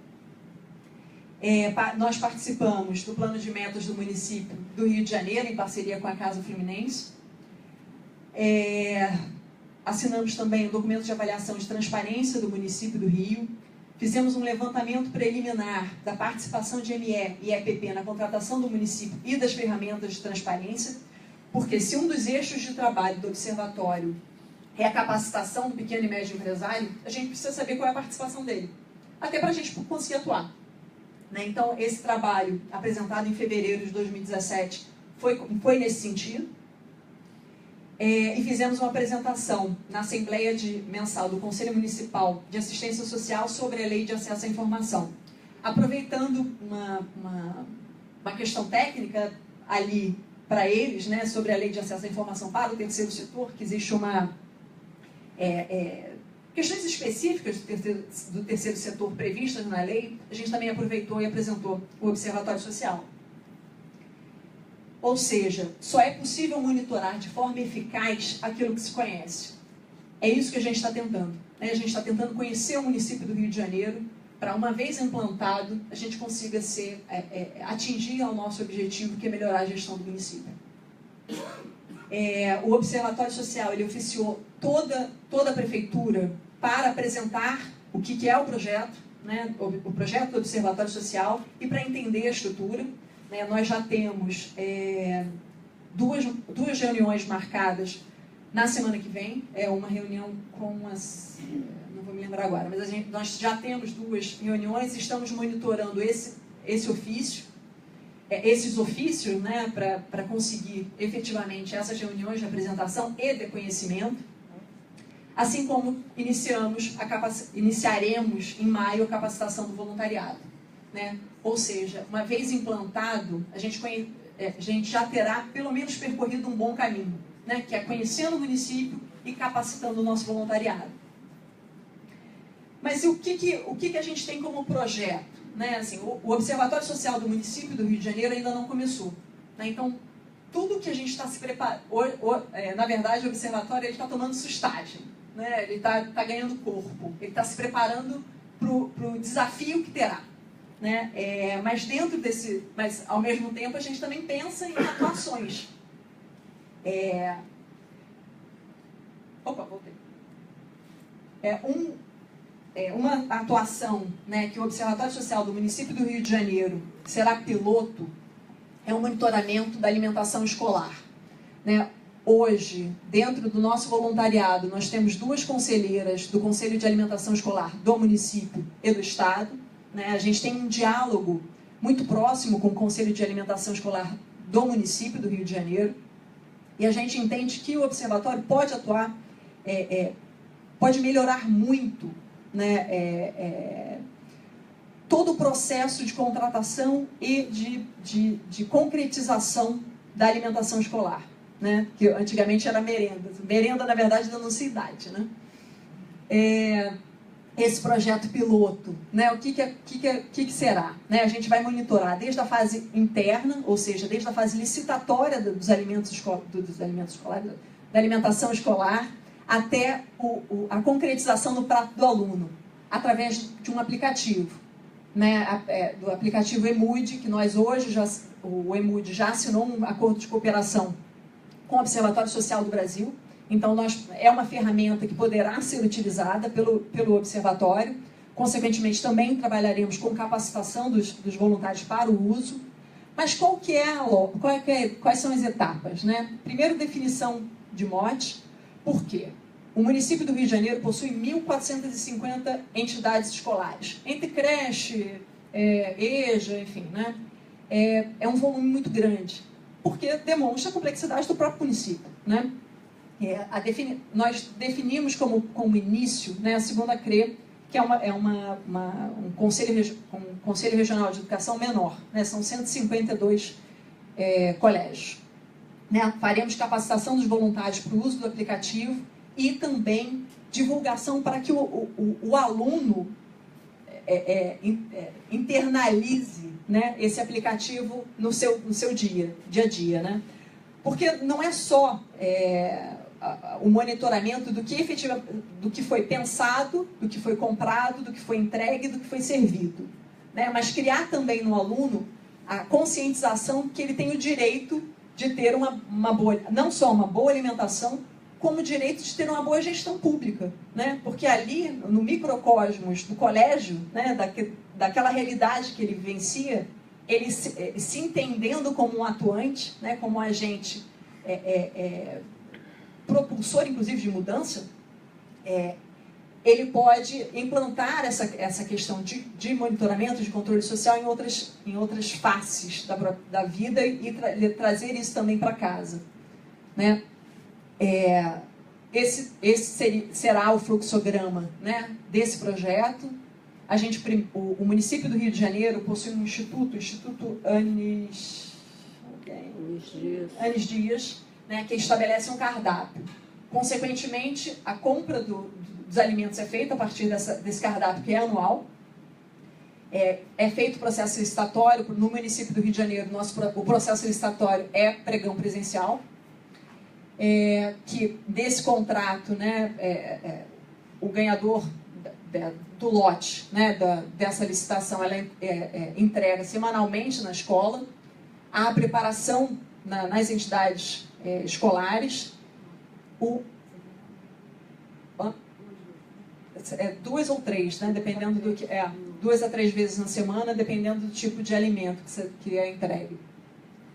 B: Nós participamos do plano de metas do município do Rio de Janeiro, em parceria com a Casa Fluminense. Assinamos também o documento de avaliação de transparência do município do Rio. Fizemos um levantamento preliminar da participação de ME e EPP na contratação do município e das ferramentas de transparência, porque se um dos eixos de trabalho do observatório é a capacitação do pequeno e médio empresário, a gente precisa saber qual é a participação dele, até para a gente conseguir atuar, né? Então, esse trabalho, apresentado em fevereiro de 2017, foi nesse sentido. E fizemos uma apresentação na Assembleia Mensal do Conselho Municipal de Assistência Social sobre a Lei de Acesso à Informação. Aproveitando uma questão técnica ali para eles, né, sobre a Lei de Acesso à Informação para o terceiro setor, que existe questões específicas do terceiro setor previstas na lei, a gente também aproveitou e apresentou o Observatório Social. Ou seja, só é possível monitorar de forma eficaz aquilo que se conhece. É isso que a gente está tentando, né? A gente está tentando conhecer o município do Rio de Janeiro, para uma vez implantado, a gente consiga atingir ao nosso objetivo, que é melhorar a gestão do município. O Observatório Social, ele oficiou toda a prefeitura para apresentar o que é o projeto, né? O projeto do Observatório Social, e para entender a estrutura. Nós já temos duas reuniões marcadas na semana que vem. Uma reunião com não vou me lembrar agora, mas nós já temos duas reuniões e estamos monitorando esse ofício. esses ofícios, né, para conseguir efetivamente essas reuniões de apresentação e de conhecimento, assim como iniciaremos em maio a capacitação do voluntariado, né? Ou seja, uma vez implantado, a gente já terá pelo menos percorrido um bom caminho, né, que é conhecendo o município e capacitando o nosso voluntariado. Mas o que a gente tem como projeto? Né? Assim, o Observatório Social do município do Rio de Janeiro ainda não começou. Né? Então, tudo que a gente está se preparando... na verdade, o Observatório está tomando sustagem. Né? Ele está ganhando corpo. Ele está se preparando para o desafio que terá. Né? Mas, ao mesmo tempo, a gente também pensa em atuações. Opa, voltei. Uma atuação, né, que o Observatório Social do município do Rio de Janeiro será piloto é o monitoramento da alimentação escolar. Né? Hoje, dentro do nosso voluntariado, nós temos 2 conselheiras do Conselho de Alimentação Escolar do município e do Estado. Né? A gente tem um diálogo muito próximo com o Conselho de Alimentação Escolar do município do Rio de Janeiro. E a gente entende que o Observatório pode atuar, pode melhorar muito, né, todo o processo de contratação e de concretização da alimentação escolar, né, que antigamente era merenda. Merenda, na verdade, denuncia idade, né? Esse projeto piloto, né, o que será? Né, a gente vai monitorar desde a fase interna, ou seja, desde a fase licitatória dos alimentos escolares, da alimentação escolar, até a concretização do prato do aluno, através de um aplicativo, né, do aplicativo EMUD, que nós hoje, o EMUD já assinou um acordo de cooperação com o Observatório Social do Brasil. Então, é uma ferramenta que poderá ser utilizada pelo Observatório. Consequentemente, também trabalharemos com capacitação dos voluntários para o uso. Mas quais são as etapas? Né? Primeiro, definição de mote. Por quê? O município do Rio de Janeiro possui 1.450 entidades escolares, entre creche, EJA, enfim, né? É um volume muito grande, porque demonstra a complexidade do próprio município, né? Nós definimos como início, né, a segunda CRE, que é um conselho regional de educação menor, né? São 152 colégios. Né? Faremos capacitação dos voluntários para o uso do aplicativo e também divulgação para que o aluno internalize, né, esse aplicativo no seu dia a dia. Né? Porque não é só o monitoramento do que foi pensado, do que foi comprado, do que foi entregue, do que foi servido. Né? Mas criar também no aluno a conscientização que ele tem o direito de ter uma boa, não só uma boa alimentação, como o direito de ter uma boa gestão pública, né? Porque ali, no microcosmos do colégio, né, daquela realidade que ele vivencia, ele se entendendo como um atuante, né, como um agente propulsor, inclusive, de mudança, ele pode implantar essa questão de monitoramento, de controle social em outras faces da vida e trazer isso também para casa. Né? Esse será o fluxograma, né, desse projeto. O município do Rio de Janeiro possui um Instituto Anis Dias, né, que estabelece um cardápio. Consequentemente, a compra dos alimentos é feita a partir desse cardápio, que é anual. É feito o processo licitatório. No município do Rio de Janeiro, o processo licitatório é pregão presencial. Que desse contrato, né, o ganhador do lote, né, dessa licitação, ela entrega semanalmente na escola a preparação nas entidades escolares. 2 ou 3, né, dependendo do que 2 a 3 vezes na semana, dependendo do tipo de alimento que é entregue.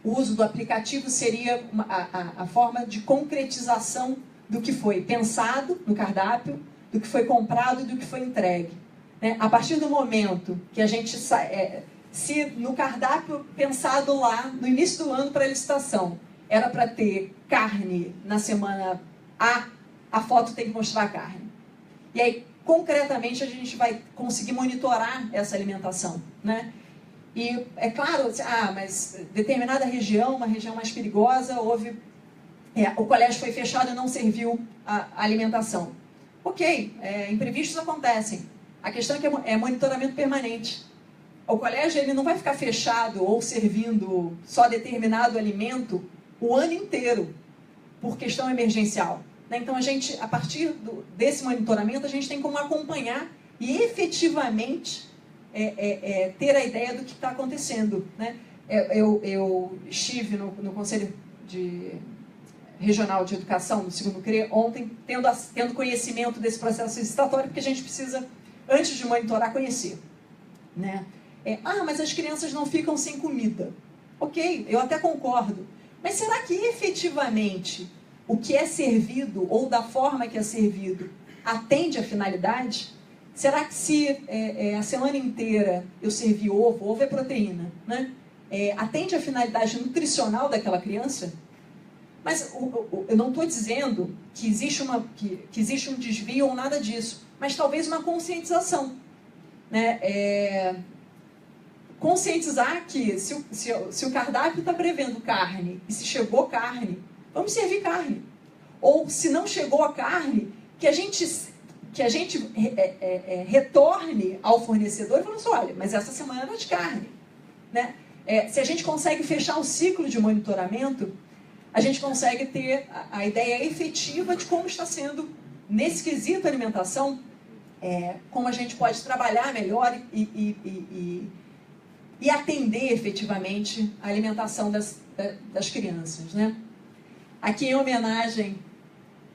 B: O uso do aplicativo seria a forma de concretização do que foi pensado no cardápio, do que foi comprado e do que foi entregue. Né? A partir do momento que a gente se no cardápio pensado lá no início do ano para a licitação era para ter carne na semana a foto tem que mostrar a carne. E aí, concretamente, a gente vai conseguir monitorar essa alimentação, né? E é claro, mas determinada região, uma região mais perigosa, o colégio foi fechado e não serviu a alimentação. Ok, imprevistos acontecem. A questão é que é monitoramento permanente. O colégio ele não vai ficar fechado ou servindo só determinado alimento o ano inteiro, por questão emergencial. Então, a partir desse monitoramento, a gente tem como acompanhar e efetivamente ter a ideia do que está acontecendo, né? Eu estive no Conselho Regional de Educação, no segundo CRE, ontem, tendo conhecimento desse processo licitatório, porque a gente precisa, antes de monitorar, conhecer, né? Mas as crianças não ficam sem comida. Ok, eu até concordo. Mas será que efetivamente o que é servido ou da forma que é servido atende à finalidade? Será que se a semana inteira eu servir ovo é proteína, né? Atende à finalidade nutricional daquela criança? Mas eu não estou dizendo que existe um desvio ou nada disso, mas talvez uma conscientização, né? Conscientizar que se o cardápio está prevendo carne e se chegou carne, vamos servir carne. Ou se não chegou a carne, que a gente retorne ao fornecedor e fale assim, olha, mas essa semana era de carne, né? Se a gente consegue fechar o ciclo de monitoramento, a gente consegue ter a ideia efetiva de como está sendo, nesse quesito alimentação, como a gente pode trabalhar melhor e atender efetivamente a alimentação das crianças, né? Aqui, em homenagem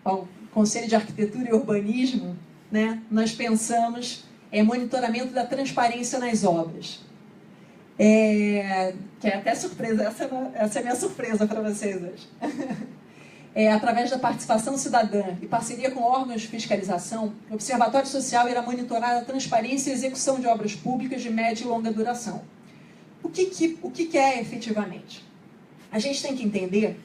B: ao Conselho de Arquitetura e Urbanismo, né, nós pensamos em monitoramento da transparência nas obras. Que é até surpresa, essa é a minha surpresa para vocês hoje. Através da participação cidadã e parceria com órgãos de fiscalização, o Observatório Social irá monitorar a transparência e execução de obras públicas de média e longa duração. O que é efetivamente? A gente tem que entender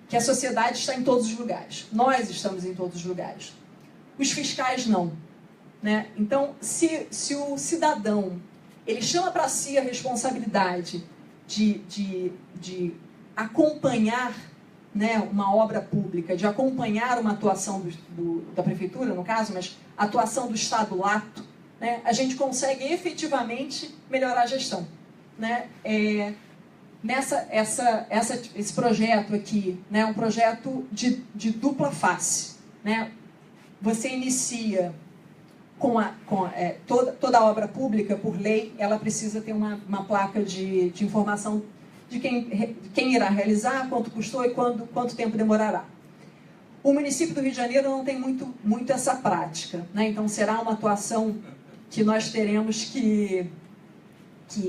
B: que a sociedade está em todos os lugares. Nós estamos em todos os lugares. Os fiscais não, né? Então, se o cidadão ele chama para si a responsabilidade de acompanhar, né, uma obra pública, de acompanhar uma atuação da prefeitura, no caso, mas a atuação do Estado lato, né, a gente consegue efetivamente melhorar a gestão, né? Esse projeto aqui, né, um projeto de dupla face, né? Você inicia toda a obra pública, por lei, ela precisa ter uma placa de informação de quem irá realizar, quanto custou e quanto tempo demorará. O município do Rio de Janeiro não tem muito essa prática, né? Então será uma atuação que nós teremos que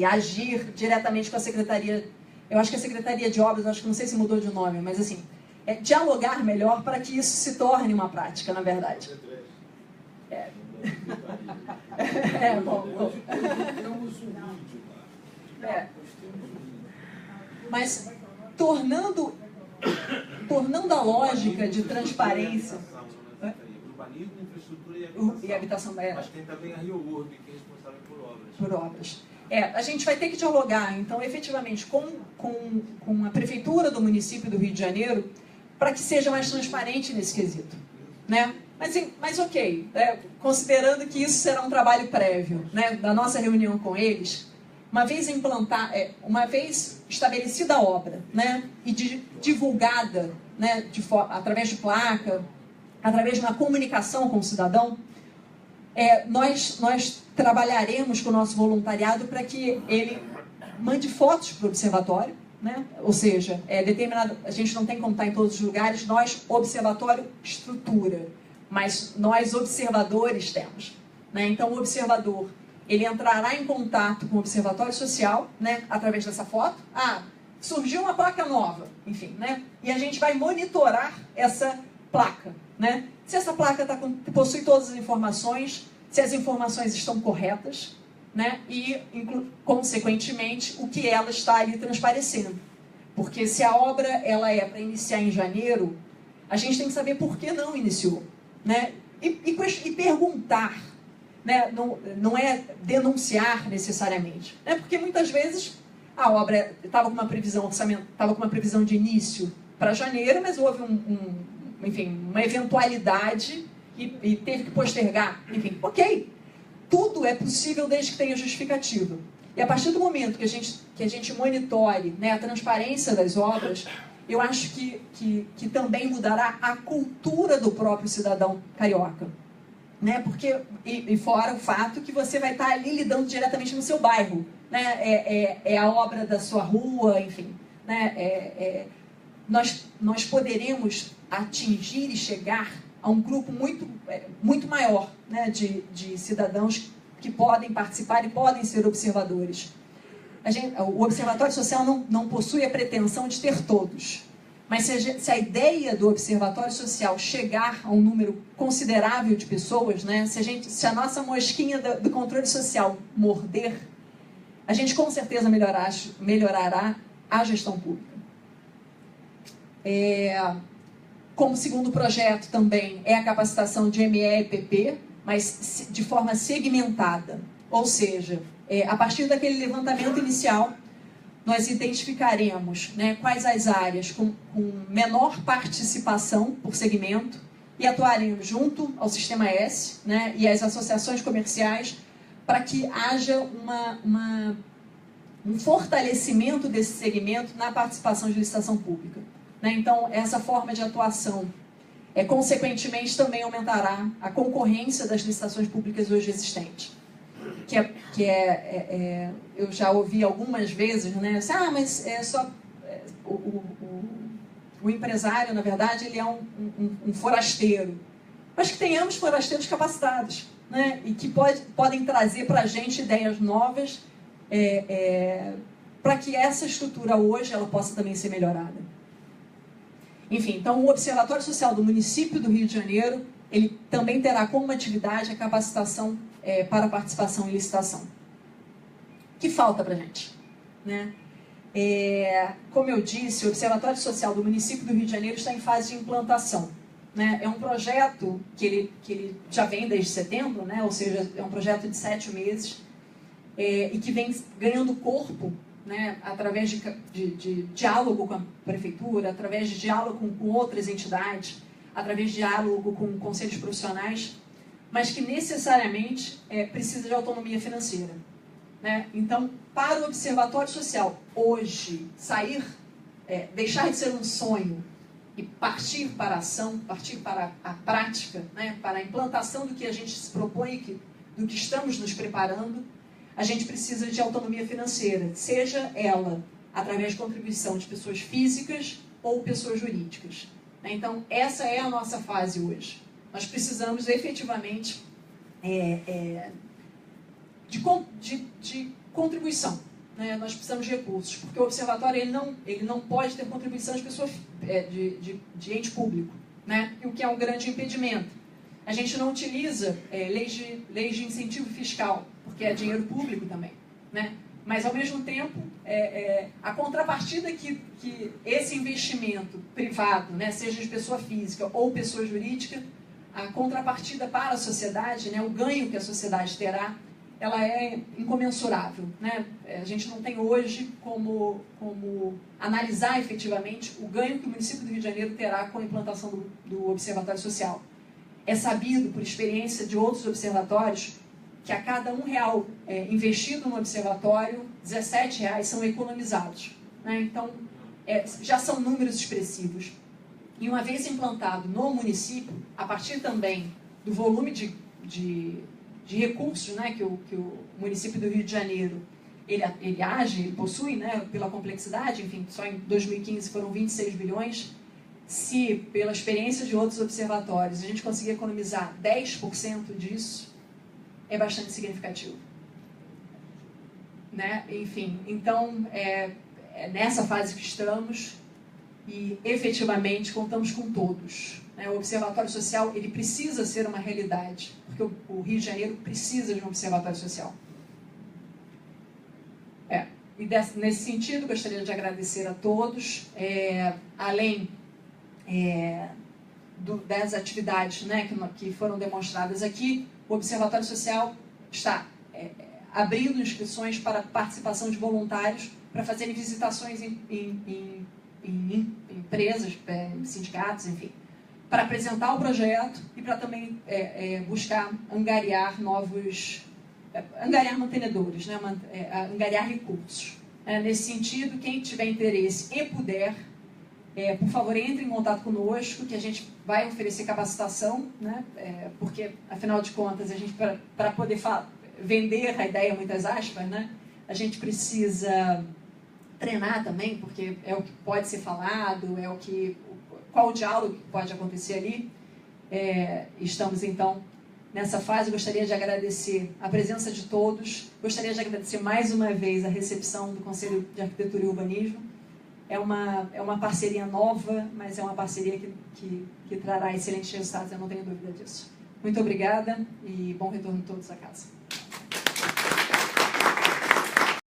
B: agir diretamente com a Secretaria. Eu acho que a Secretaria de Obras, acho que não sei se mudou de nome, mas assim, dialogar melhor para que isso se torne uma prática, na verdade. Bom. Mas tornando a lógica de transparência.
C: Urbanismo, infraestrutura
B: e habitação.
C: Mas tem também a Rio Urb, que é responsável por obras.
B: A gente vai ter que dialogar, então, efetivamente, com a prefeitura do município do Rio de Janeiro, para que seja mais transparente nesse quesito, né? Mas ok, considerando que isso será um trabalho prévio, né, da nossa reunião com eles, uma vez estabelecida a obra, né, e divulgada, né, através de placa, através de uma comunicação com o cidadão, nós trabalharemos com o nosso voluntariado para que ele mande fotos para o observatório, né? Ou seja, determinado, a gente não tem como estar em todos os lugares, nós, observatório, estrutura, mas nós, observadores, temos, né? Então, o observador, ele entrará em contato com o Observatório Social, né, através dessa foto. Surgiu uma placa nova, enfim, né? E a gente vai monitorar essa placa, né? Se essa placa possui todas as informações, se as informações estão corretas, né? E, consequentemente, o que ela está ali transparecendo. Porque se a obra ela é para iniciar em janeiro, a gente tem que saber por que não iniciou, né? E perguntar, né? Não é denunciar necessariamente, né? Porque muitas vezes a obra estava com uma previsão orçamento, estava com uma previsão de início para janeiro, mas houve enfim, uma eventualidade e teve que postergar. Enfim, ok. Tudo é possível desde que tenha justificativa. E a partir do momento que a gente monitore, né, a transparência das obras, eu acho que também mudará a cultura do próprio cidadão carioca. Né? Porque, e fora o fato que você vai estar ali lidando diretamente no seu bairro. Né? É a obra da sua rua, enfim. Né? Nós poderemos atingir e chegar a um grupo muito maior, né, de cidadãos que podem participar e podem ser observadores. O Observatório Social não possui a pretensão de ter todos, mas se a ideia do Observatório Social chegar a um número considerável de pessoas, né, se a nossa mosquinha do controle social morder, a gente com certeza melhorará a gestão pública. Como segundo projeto também é a capacitação de ME e PP, mas de forma segmentada. Ou seja, a partir daquele levantamento inicial, nós identificaremos, né, quais as áreas com menor participação por segmento e atuaremos junto ao Sistema S, né, e às associações comerciais para que haja um fortalecimento desse segmento na participação de licitação pública. Né? Então, essa forma de atuação consequentemente, também aumentará a concorrência das licitações públicas hoje existentes. Eu já ouvi algumas vezes, né? Mas é só... O empresário, na verdade, ele é um forasteiro. Mas que tenhamos forasteiros capacitados, né? E que podem trazer para a gente ideias novas para que essa estrutura hoje ela possa também ser melhorada. Enfim, então o Observatório Social do município do Rio de Janeiro, ele também terá como atividade a capacitação para a participação em licitação. O que falta para a gente? Né? Como eu disse, o Observatório Social do município do Rio de Janeiro está em fase de implantação. Né? É um projeto que ele já vem desde setembro, né? Ou seja, é um projeto de 7 meses e que vem ganhando corpo, né, através de diálogo com a prefeitura, através de diálogo com outras entidades, através de diálogo com conselhos profissionais, mas que necessariamente precisa de autonomia financeira. Né? Então, para o Observatório Social, hoje, deixar de ser um sonho e partir para a ação, partir para a prática, né, para a implantação do que a gente se propõe, do que estamos nos preparando, a gente precisa de autonomia financeira, seja ela através de contribuição de pessoas físicas ou pessoas jurídicas. Então, essa é a nossa fase hoje. Nós precisamos efetivamente de contribuição. Né? Nós precisamos de recursos, porque o observatório ele não pode ter contribuição de pessoa, de ente público, né? O que é um grande impedimento. A gente não utiliza leis de incentivo fiscal, porque é dinheiro público também, né? Mas, ao mesmo tempo, a contrapartida que esse investimento privado, né, seja de pessoa física ou pessoa jurídica, a contrapartida para a sociedade, né, o ganho que a sociedade terá, ela é incomensurável. Né? A gente não tem hoje como analisar efetivamente o ganho que o município do Rio de Janeiro terá com a implantação do Observatório Social. É sabido, por experiência de outros observatórios, que a cada R$1 investido no observatório, R$17 são economizados. Né? Então, já são números expressivos. E uma vez implantado no município, a partir também do volume de recursos, né, que o município do Rio de Janeiro ele age, ele possui, né, pela complexidade, enfim, só em 2015 foram 26 bilhões. Se, pela experiência de outros observatórios, a gente conseguir economizar 10% disso, é bastante significativo. Né? Enfim, então, é nessa fase que estamos e, efetivamente, contamos com todos. Né? O Observatório Social ele precisa ser uma realidade, porque o Rio de Janeiro precisa de um Observatório Social. E nesse sentido, gostaria de agradecer a todos, além das atividades, né, que foram demonstradas aqui. O Observatório Social está abrindo inscrições para participação de voluntários para fazerem visitações em empresas, em sindicatos, enfim, para apresentar o projeto e para também buscar angariar angariar mantenedores, né, angariar recursos. Nesse sentido, quem tiver interesse e puder, por favor, entre em contato conosco, que a gente vai oferecer capacitação, né, porque, afinal de contas, a gente, para poder vender a ideia, muitas aspas, né, a gente precisa treinar também, porque é o que pode ser falado, qual o diálogo que pode acontecer ali. Estamos, então, nessa fase. Gostaria de agradecer a presença de todos, gostaria de agradecer mais uma vez a recepção do Conselho de Arquitetura e Urbanismo. É uma parceria nova, mas é uma parceria que trará excelentes resultados, eu não tenho dúvida disso. Muito obrigada e bom retorno a todos à casa.